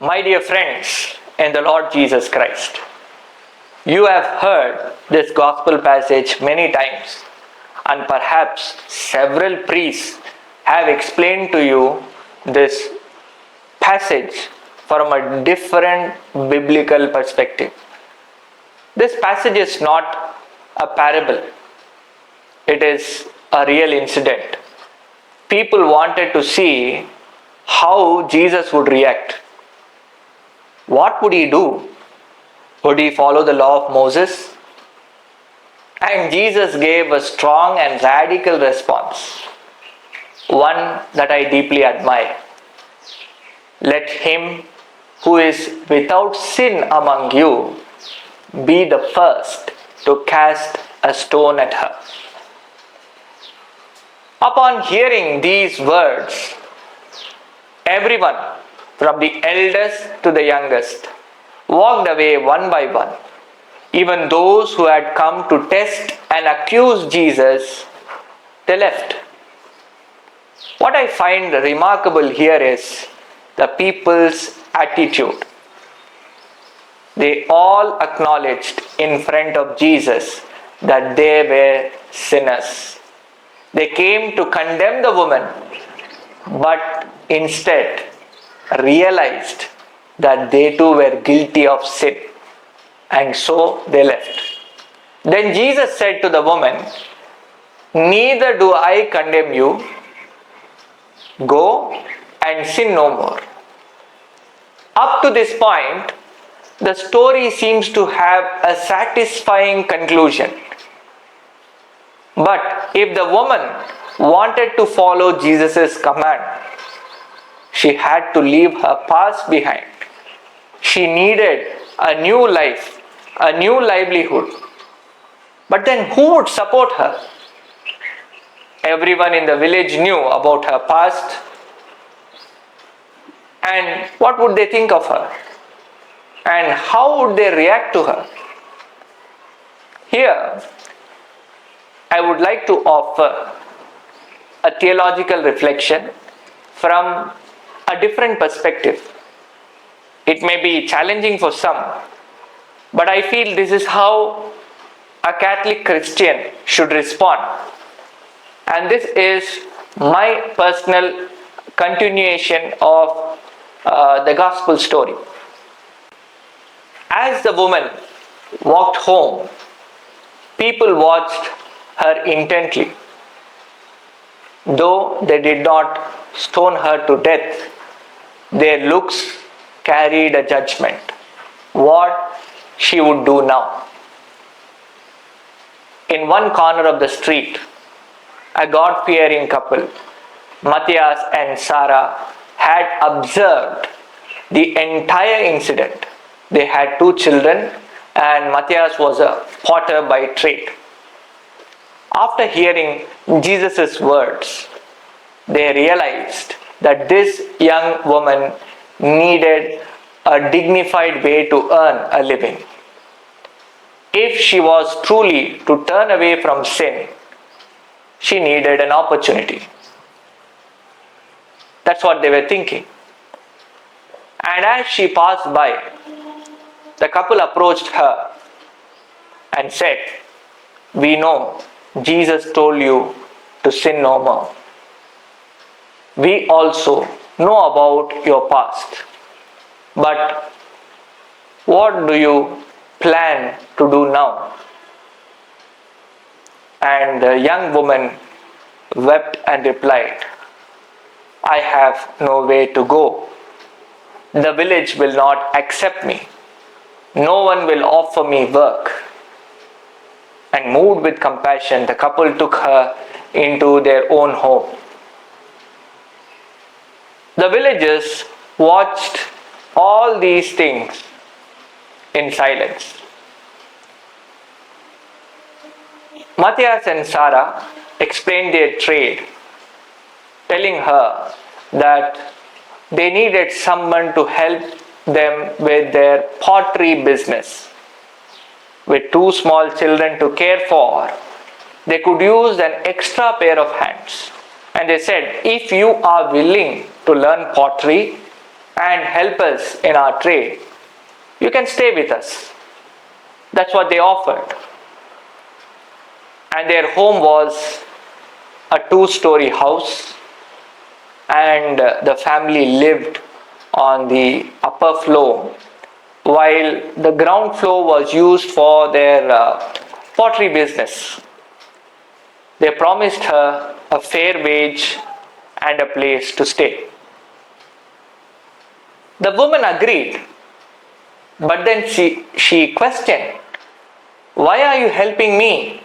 My dear friends in the Lord Jesus Christ, you have heard this gospel passage many times, and perhaps several priests have explained to you this passage from a different biblical perspective. This passage is not a parable, it is a real incident. People wanted to see how Jesus would react. What would he do? Would he follow the law of Moses? And Jesus gave a strong and radical response, one that I deeply admire. Let him who is without sin among you be the first to cast a stone at her. Upon hearing these words, everyone, from the eldest to the youngest, walked away one by one. Even those who had come to test and accuse Jesus, they left. What I find remarkable here is the people's attitude. They all acknowledged in front of Jesus that they were sinners. They came to condemn the woman, but instead realized that they too were guilty of sin, and so they left. Then Jesus said to the woman, "Neither do I condemn you. Go and sin no more." Up to this point, the story seems to have a satisfying conclusion. But if the woman wanted to follow Jesus' command, she had to leave her past behind. She needed a new life, a new livelihood. But then who would support her? Everyone in the village knew about her past. And what would they think of her? And how would they react to her? Here, I would like to offer a theological reflection from a different perspective. It may be challenging for some, but I feel this is how a Catholic Christian should respond. And this is my personal continuation of the gospel story. As the woman walked home, people watched her intently. Though they did not stone her to death, their looks carried a judgment. What she would do now. In one corner of the street, a God-fearing couple, Matthias and Sarah, had observed the entire incident. They had 2 children, and Matthias was a potter by trade. After hearing Jesus' words, they realized that this young woman needed a dignified way to earn a living. If she was truly to turn away from sin, she needed an opportunity. That's what they were thinking. And as she passed by, the couple approached her and said, "We know Jesus told you to sin no more. We also know about your past. But what do you plan to do now?" And the young woman wept and replied, "I have no way to go. The village will not accept me. No one will offer me work." And moved with compassion, the couple took her into their own home. The villagers watched all these things in silence. Matthias and Sarah explained their trade, telling her that they needed someone to help them with their pottery business. With 2 small children to care for, they could use an extra pair of hands. And they said, "If you are willing to learn pottery, and help us in our trade, you can stay with us. That's what they offered. And their home was a 2-story house, and the family lived on the upper floor, while the ground floor was used for their pottery business. They promised her a fair wage and a place to stay. The woman agreed, but then she questioned, "Why are you helping me?"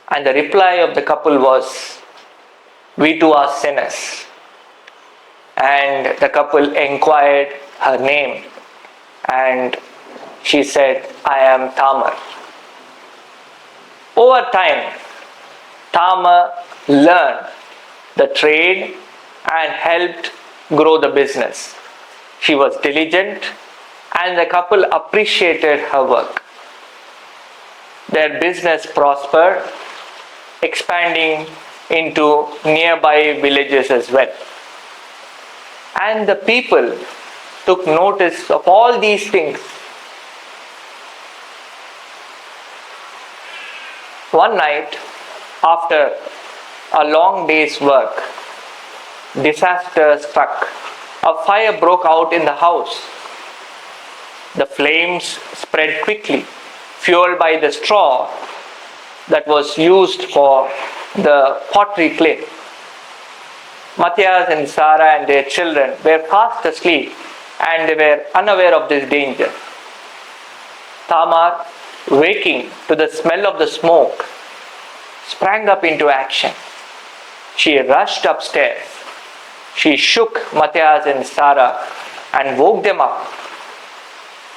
And the reply of the couple was, "We too are sinners." And the couple inquired her name, and she said, "I am Tamar." Over time, Tamar learned the trade and helped grow the business. She was diligent, and the couple appreciated her work. Their business prospered, expanding into nearby villages as well. And the people took notice of all these things. One night, after a long day's work, disaster struck. A fire broke out in the house. The flames spread quickly, fueled by the straw that was used for the pottery clay. Matthias and Sarah and their children were fast asleep, and they were unaware of this danger. Tamar, waking to the smell of the smoke, sprang up into action. She rushed upstairs. She shook Matthias and Sarah and woke them up,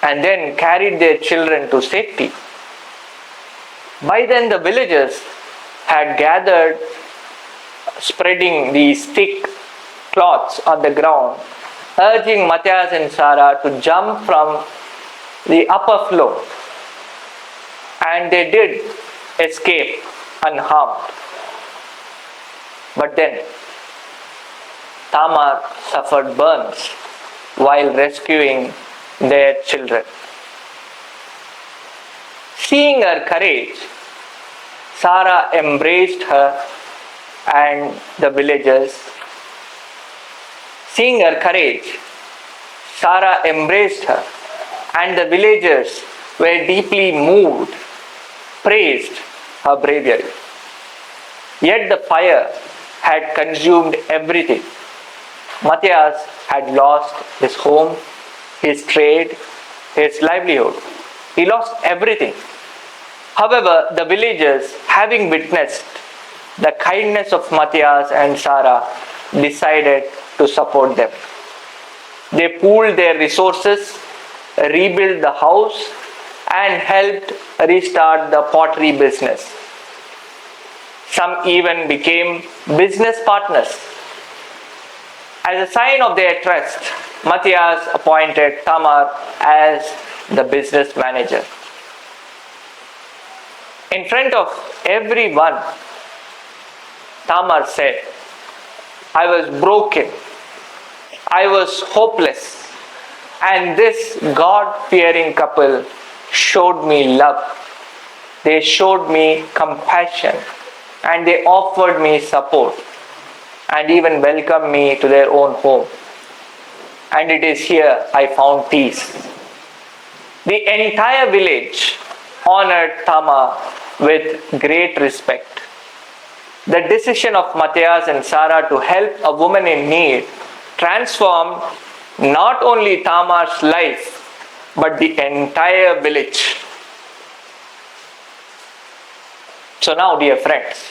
and then carried their children to safety. By then the villagers had gathered, spreading these thick cloths on the ground, urging Matthias and Sarah to jump from the upper floor. And they did escape unharmed. But then Tamar suffered burns while rescuing their children. Seeing her courage, Sarah embraced her and the villagers. Seeing her courage, Sarah embraced her, and the villagers were deeply moved, praised her bravery. Yet the fire had consumed everything. Matthias had lost his home, his trade, his livelihood. He lost everything. However, the villagers, having witnessed the kindness of Matthias and Sarah, decided to support them. They pooled their resources, rebuilt the house, and helped restart the pottery business. Some even became business partners. As a sign of their trust, Matthias appointed Tamar as the business manager. In front of everyone, Tamar said, "I was broken, I was hopeless, and this God-fearing couple showed me love. They showed me compassion, and they offered me support, and even welcomed me to their own home. And it is here I found peace." The entire village honored Tamar with great respect. The decision of Matthias and Sarah to help a woman in need transformed not only Tamar's life, but the entire village. So now, dear friends,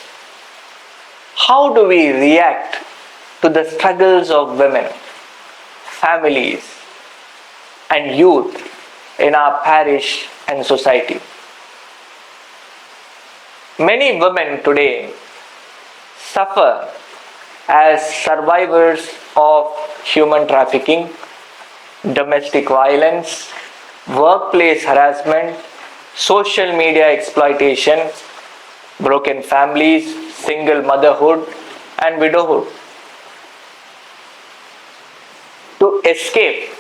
how do we react to the struggles of women, families, and youth in our parish and society? Many women today suffer as survivors of human trafficking, domestic violence, workplace harassment, social media exploitation, broken families, single motherhood, and widowhood. To escape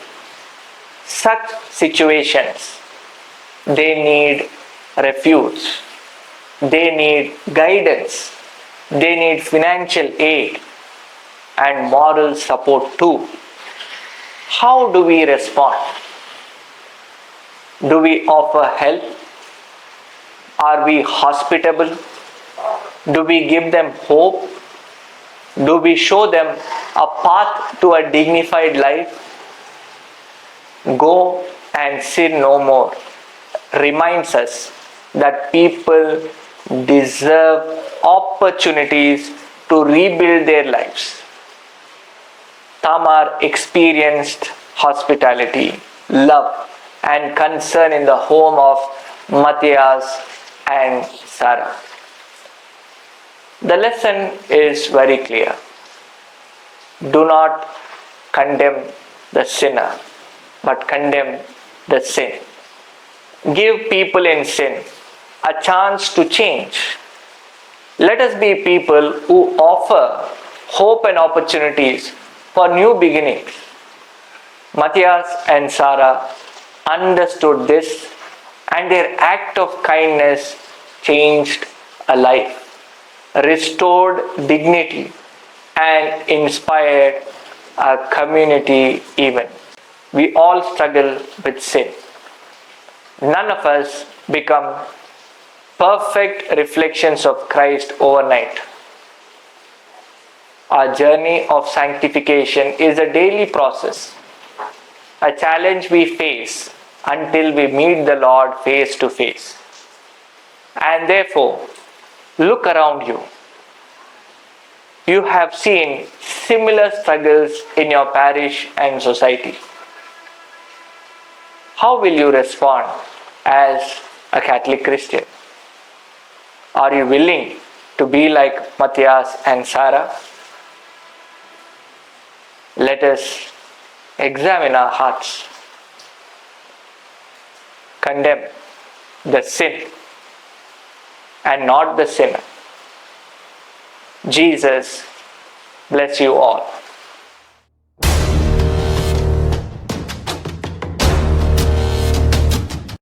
such situations, they need refuge, they need guidance, they need financial aid and moral support too. How do we respond? Do we offer help? Are we hospitable? Do we give them hope? Do we show them a path to a dignified life? Go and sin no more reminds us that people deserve opportunities to rebuild their lives. Tamar experienced hospitality, love, and concern in the home of Matthias and Sarah. The lesson is very clear. Do not condemn the sinner, but condemn the sin. Give people in sin a chance to change. Let us be people who offer hope and opportunities for new beginnings. Matthias and Sarah understood this, and their act of kindness changed a life, restored dignity, and inspired a community even. We all struggle with sin. None of us become perfect reflections of Christ overnight. Our journey of sanctification is a daily process, a challenge we face until we meet the Lord face to face. And therefore, look around you. You have seen similar struggles in your parish and society. How will you respond as a Catholic Christian? Are you willing to be like Matthias and Sarah? Let us examine our hearts. Condemn the sin and not the sinner. Jesus bless you all.